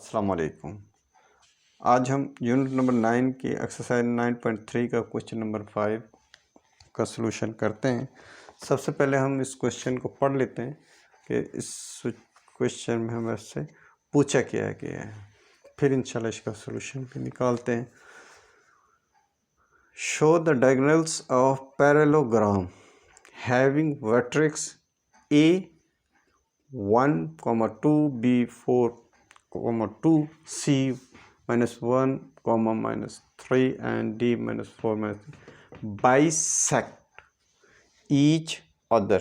अस्सलाम वालेकुम। आज हम यूनिट नंबर 9 की एक्सरसाइज 9.3 का क्वेश्चन नंबर 5 का सलूशन करते हैं। सबसे पहले हम इस क्वेश्चन को पढ़ लेते हैं कि इस क्वेश्चन में हमें से पूछा क्या है, फिर इंशाल्लाह इसका सलूशन भी निकालते हैं। Show the diagonals of parallelogram having vertex A1, 2, B4, 2, C-1, -3 and D-4 bisect each other।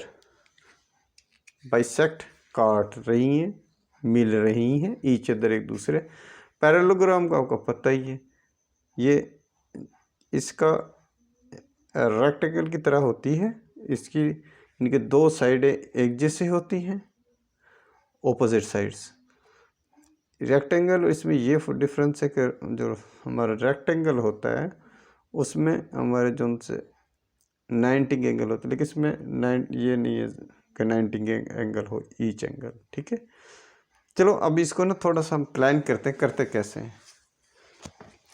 Bisect काट रही हैं, मिल रही हैं, ईच अदर एक दूसरे। पैरेललोग्राम का आपको पता ही है, ये इसका रेक्टेंगल की तरह होती है। इसकी इनके दो साइडें एक जैसी होती हैं, ऑपोजिट साइड्स। रेक्टेंगल इसमें ये डिफरेंस है कि जो हमारा रेक्टेंगल होता है उसमें हमारे जो उनसे 90 एंगल होता है, लेकिन इसमें ये नहीं है कि 90 एंगल हो ईच एंगल। ठीक है, चलो अब इसको ना थोड़ा सा हम प्लान करते कैसे हैं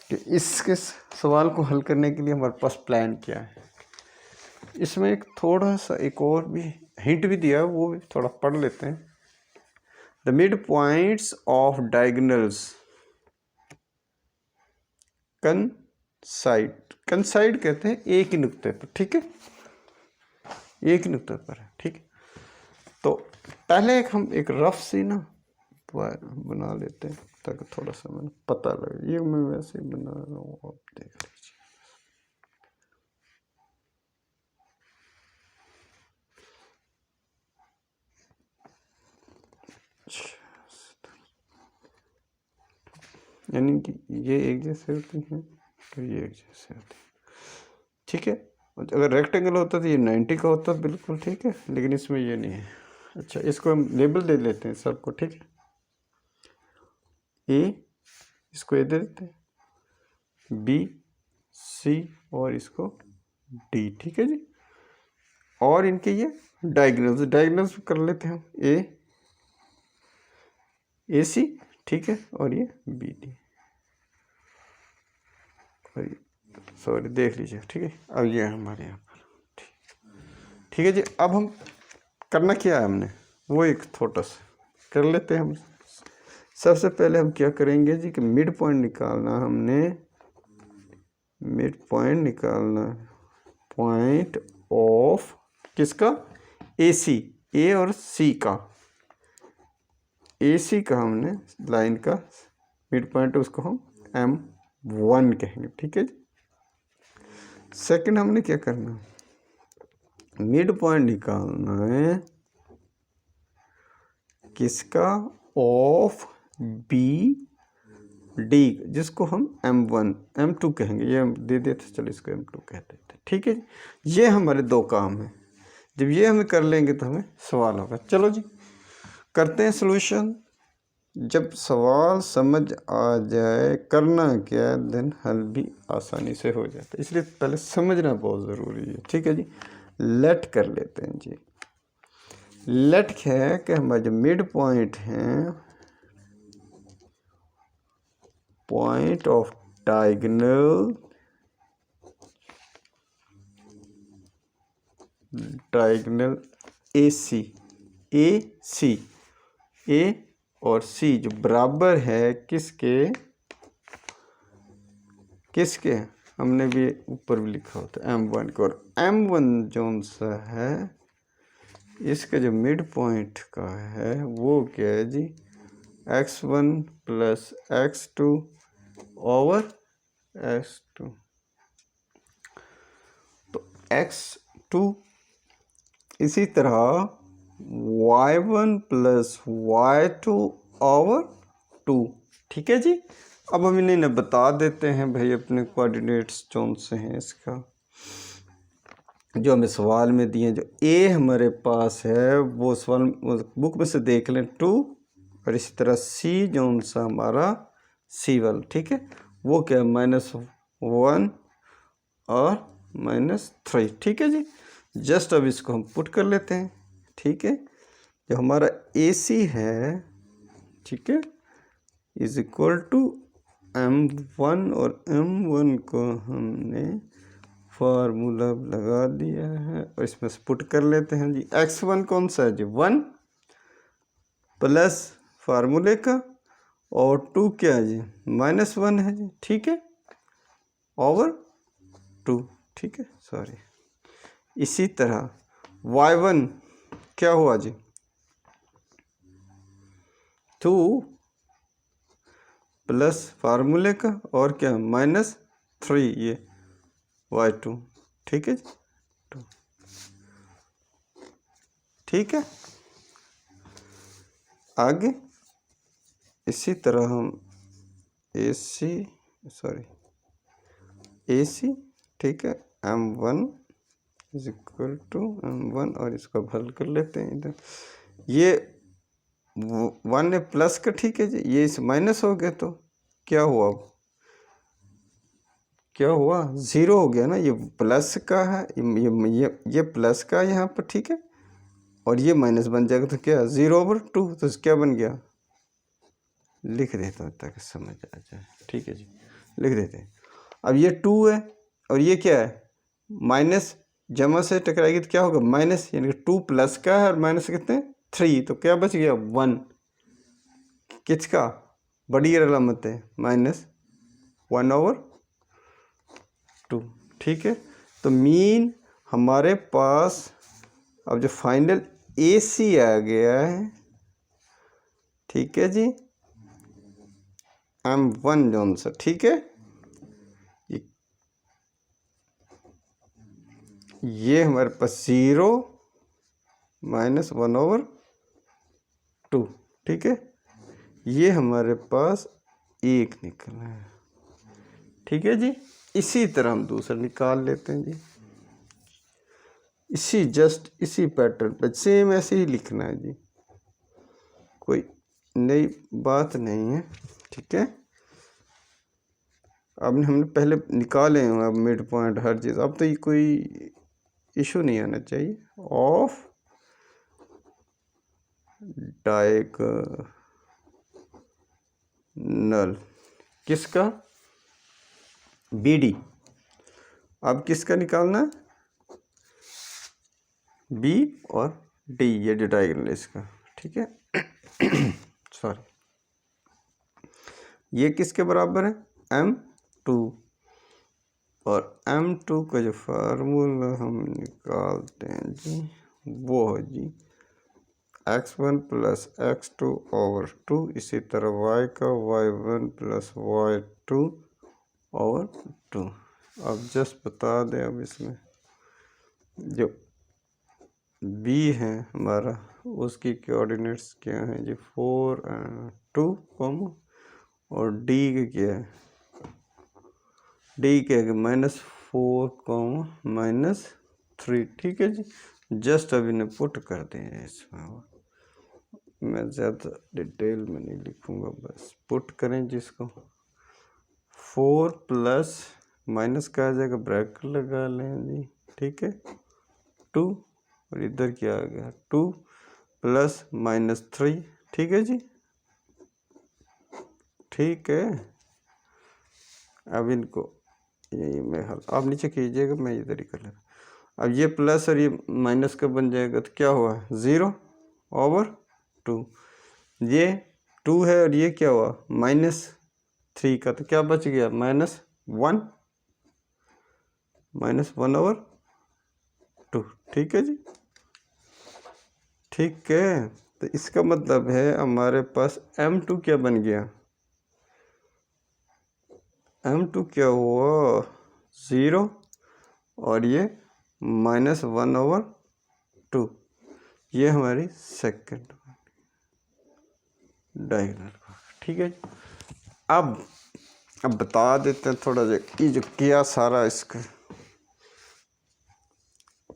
कि इसके सवाल को हल करने के लिए हमारे पास प्लान क्या है। इसमें एक थोड़ा सा एक और भी हिंट भी दिया, वो भी थोड़ा पढ़ लेते हैं। The midpoints of diagonals coincide कहते हैं एक ही नुक्ते पर। ठीक है, एक ही नुक्ते पर है। ठीक है, तो पहले हम एक रफ सी ना बना लेते हैं ताकि थोड़ा सा मैंने पता लगे। ये मैं वैसे ही बना रहा हूँ, आप देख लीजिए। यानी कि ये एक जैसे होती हैं तो ये एक जैसे होती है। ठीक है, अगर रेक्टेंगल होता तो ये 90 का होता बिल्कुल। ठीक है, लेकिन इसमें ये नहीं है। अच्छा, इसको हम लेबल दे लेते हैं सबको। ठीक है, ए इसको ए दे देते हैं, बी सी और इसको डी। ठीक है जी, और इनके ये डायगोनल्स कर लेते हैं हम, ए सी। ठीक है, और ये बी डी, सॉरी देख लीजिए। ठीक है, अब ये हमारे यहाँ पर ठीक है जी। अब हम करना क्या है, हमने वो एक छोटा सा कर लेते हैं हम। सबसे पहले हम क्या करेंगे जी कि मिड पॉइंट निकालना। हमने मिड पॉइंट निकालना, पॉइंट ऑफ किसका, ए सी, ए और सी का। ए सी का हमने लाइन का मिड पॉइंट, उसको हम M1 कहेंगे। ठीक है जी। सेकंड हमने क्या करना, मिड पॉइंट निकालना है किसका, ऑफ बी डी, जिसको हम M1 M2 कहेंगे। ये हम दे देते, चलो इसको M2 कहते थे। ठीक है, ये हमारे दो काम हैं। जब ये हमें कर लेंगे तो हमें सवाल होगा। चलो जी करते हैं सॉल्यूशन। जब सवाल समझ आ जाए करना क्या है, देन हल भी आसानी से हो जाता है। इसलिए पहले समझना बहुत ज़रूरी है। ठीक है जी, लेट कर लेते हैं जी। लेट है कि हमारे जो मिड पॉइंट हैं, पॉइंट ऑफ डायगोनल ए सी, ए और सी जो बराबर है किसके, हमने भी ऊपर भी लिखा होता है M1 को। और M1 जोन सा है, इसका जो मिड पॉइंट का है वो क्या है जी, x1 + x2 ओवर x2। तो x2 इसी तरह y1 + y2 ओवर 2। ठीक है जी, अब हम इन्हें बता देते हैं भाई अपने कोऑर्डिनेट्स कौन से हैं। इसका जो हमें सवाल में दिए, जो ए हमारे पास है वो सवाल बुक में से देख लें 2, और इसी तरह सी जोन सा हमारा C1। ठीक है, वो क्या है -1 और -3। ठीक है जी, जस्ट अब इसको हम पुट कर लेते हैं। ठीक है, जो हमारा AC है, ठीक है, इज इक्वल टू m1 और m1 को हमने फार्मूला लगा दिया है और इसमें से पुट कर लेते हैं जी। x1 कौन सा है जी 1 प्लस फार्मूले का और 2 क्या है जी -1 है जी, ठीक है, ओवर 2, ठीक है, सॉरी। इसी तरह y1 क्या हुआ जी 2 प्लस फार्मूले का और क्या -3 ये y2, ठीक है 2, ठीक है। आगे इसी तरह हम AC ठीक है m1 is equal to m1 और इसको हल कर लेते हैं इधर। ये 1 है प्लस का, ठीक है जी, ये इस माइनस हो गया तो क्या हुआ, अब क्या हुआ 0 हो गया ना। ये प्लस का है, ये प्लस का है यहाँ पर, ठीक है, और ये माइनस बन जाएगा तो क्या 0/2, तो क्या बन गया, लिख देता हूँ ताकि समझ आ जाए, ठीक है जी, लिख देते हैं। अब ये 2 है और ये क्या है माइनस, जमा से टकराएगी तो क्या होगा माइनस, यानी कि 2 प्लस का है और माइनस कितने 3, तो क्या बच गया 1, किसका बड़ी अलामत है -1/2, ठीक है। तो मीन हमारे पास अब जो फाइनल AC आ गया है, ठीक है जी, m1 जोन सा, ठीक है, ये हमारे पास 0 -1/2, ठीक है, ये हमारे पास 1 निकला है, ठीक है जी। इसी तरह हम दूसरा निकाल लेते हैं जी, इसी पैटर्न पे सेम ऐसे ही लिखना है जी, कोई नई बात नहीं है, ठीक है। अब हमने पहले निकाले हैं अब मिड पॉइंट हर चीज़, अब तो ये कोई इशू नहीं आना चाहिए। ऑफ डायगोनल किसका BD, अब किसका निकालना है B और D, ये डायगोनल इसका, ठीक है सॉरी, ये किसके बराबर है m2 और m2 का जो फार्मूला हम निकालते हैं जी वो है जी x1 प्लस x2/2, इसी तरह y का y1 प्लस y2/2। अब जस्ट बता दें, अब इसमें जो b है हमारा उसकी कोऑर्डिनेट्स क्या हैं जी 4 और 2, और d का क्या है, d क्या है -4, -3, ठीक है जी। जस्ट अभी ने पुट कर दें इसमें, मैं ज़्यादा डिटेल में नहीं लिखूँगा, बस पुट करें जिसको 4 प्लस माइनस का आ जाएगा, ब्रैकेट लगा लें जी, ठीक है 2 और इधर क्या आ गया 2 प्लस -3, ठीक है जी, ठीक है। अब इनको यही मैं हल आप नीचे कीजिएगा, मैं इधर ही कर लेता। अब ये प्लस और ये माइनस का बन जाएगा तो क्या हुआ 0/2, ये 2 है और ये क्या हुआ -3 का, तो क्या बच गया -1/2, ठीक है जी, ठीक है। तो इसका मतलब है हमारे पास m2 क्या बन गया, m2 क्या हुआ 0 और ये -1/2, ये हमारी सेकंड डायगोनल, ठीक है। अब बता देते हैं थोड़ा सा ये जो किया सारा इसका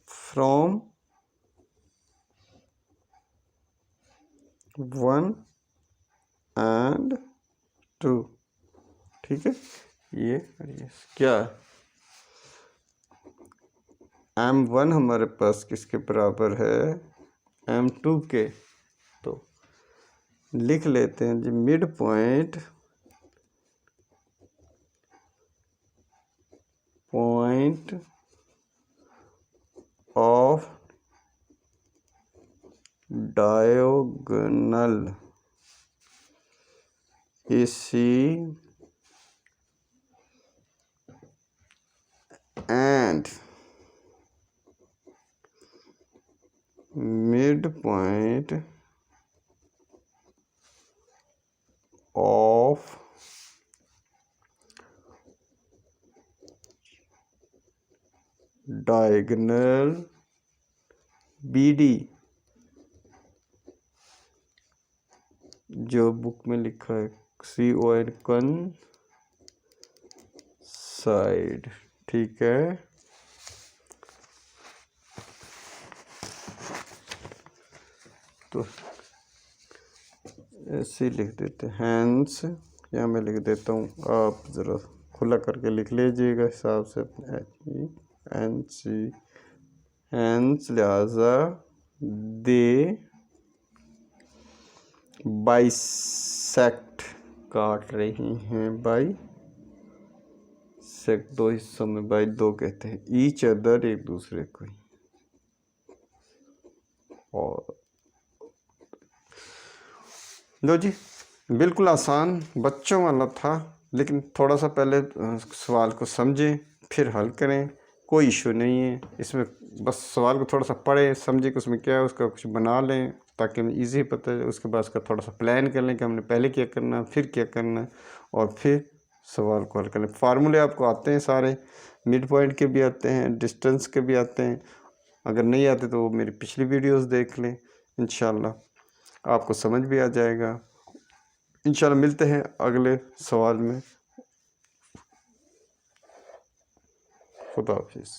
फ्रॉम 1 and 2, ठीक है, ये क्या m1 हमारे पास किसके बराबर है m2 के, तो लिख लेते हैं जी mid point point of diagonal AC and midpoint of diagonal BD, जो बुक में लिखा है CON कन साइड। ठीक है, तो ऐसे लिख देते हैं हैंस, या मैं लिख देता हूँ, आप ज़रा खुला करके लिख लीजिएगा हिसाब से अपने HENC हैंस, लिहाजा दे बाइसेक्ट काट रही हैं, बाई सेक्ट दो हिस्सों में, बाई दो कहते हैं ईच अदर, एक दूसरे को। और लो जी, बिल्कुल आसान बच्चों वाला था, लेकिन थोड़ा सा पहले सवाल को समझें फिर हल करें, कोई इशू नहीं है इसमें। बस सवाल को थोड़ा सा पढ़ें, समझें कि उसमें क्या है, उसका कुछ बना लें ताकि हमें ईजी पता है। उसके बाद उसका थोड़ा सा प्लान कर लें कि हमने पहले क्या करना है, फिर क्या करना है, और फिर सवाल को हल कर लें। फार्मूले आपको आते हैं सारे, मिड पॉइंट के भी आते हैं, डिस्टेंस के भी आते हैं। अगर नहीं आते तो वो मेरी पिछली वीडियोस देख लें, इंशाल्लाह आपको समझ भी आ जाएगा। इंशाल्लाह मिलते हैं अगले सवाल में। खुदा हाफिज़।